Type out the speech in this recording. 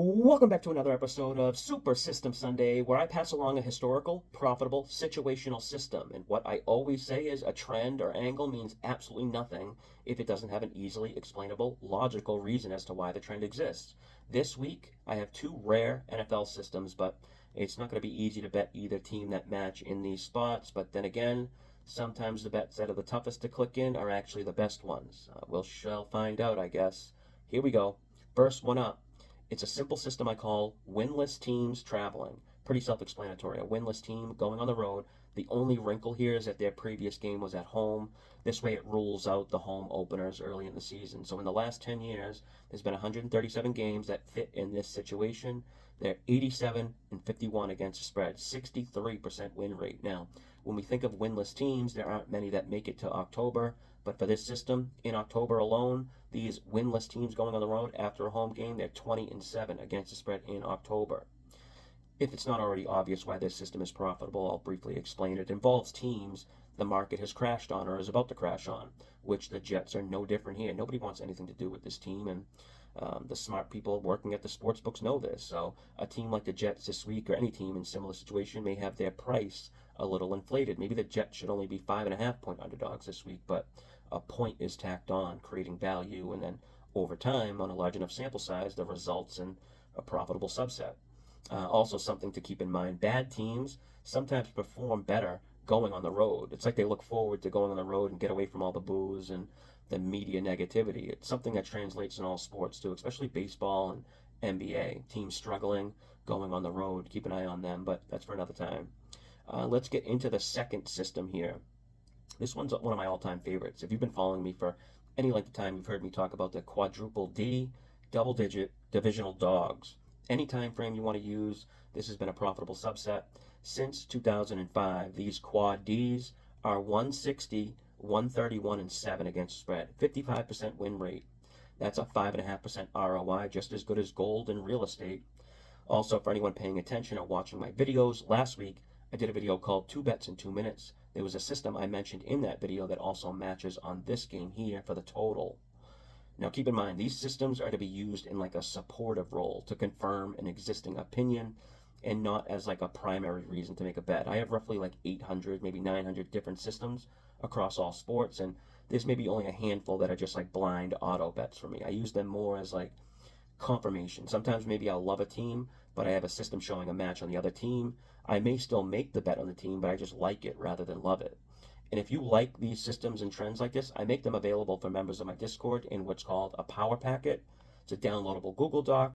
Welcome back to another episode of Super System Sunday, where I pass along a historical, profitable, situational system. And what I always say is a trend or angle means absolutely nothing if it doesn't have an easily explainable, logical reason as to why the trend exists. This week, I have two rare NFL systems, but it's not going to be easy to bet either team that match in these spots. But then again, sometimes the bets that are the toughest to click in are actually the best ones. We shall find out, I guess. Here we go. First one up. It's a simple system I call winless teams traveling. Pretty self-explanatory. A winless team going on the road. The only wrinkle here is that their previous game was at home. This way it rules out the home openers early in the season. So in the last 10 years, there's been 137 games that fit in this situation. They're 87 and 51 against the spread, 63% win rate. Now, when we think of winless teams, there aren't many that make it to October. But for this system, in October alone, these winless teams going on the road after a home game, they're 20 and 7 against the spread in October. If it's not already obvious why this system is profitable, I'll briefly explain. It involves teams the market has crashed on or is about to crash on, which the Jets are no different here. Nobody wants anything to do with this team, and the smart people working at the sports books know this. So a team like the Jets this week, or any team in similar situation, may have their price a little inflated. Maybe the Jets should only be 5.5 point underdogs this week, but a point is tacked on, creating value, and then over time, on a large enough sample size, the results in a profitable subset. Also, something to keep in mind, bad teams sometimes perform better going on the road. It's like they look forward to going on the road and get away from all the booze and the media negativity. It's something that translates in all sports too, especially baseball and NBA. Teams struggling, going on the road, keep an eye on them, but that's for another time. Let's get into the second system here. This one's one of my all-time favorites. If you've been following me for any length of time, you've heard me talk about the quadruple D, double-digit divisional dogs. Any time frame you want to use, this has been a profitable subset. Since 2005, these quad Ds are 160, 131, and 7 against spread. 55% win rate. That's a 5.5% ROI, just as good as gold and real estate. Also, for anyone paying attention or watching my videos, last week I did a video called 2 Bets in 2 Minutes. There was a system I mentioned in that video that also matches on this game here for the total. Now keep in mind, these systems are to be used in like a supportive role to confirm an existing opinion and not as like a primary reason to make a bet. I have roughly like 800, maybe 900 different systems across all sports, and there's maybe only a handful that are just like blind auto bets for me. I use them more as like confirmation. Sometimes maybe I'll love a team, but I have a system showing a match on the other team. I may still make the bet on the team, but I just like it rather than love it. And if you like these systems and trends like this, I make them available for members of my Discord in what's called a Power Packet. It's a downloadable Google Doc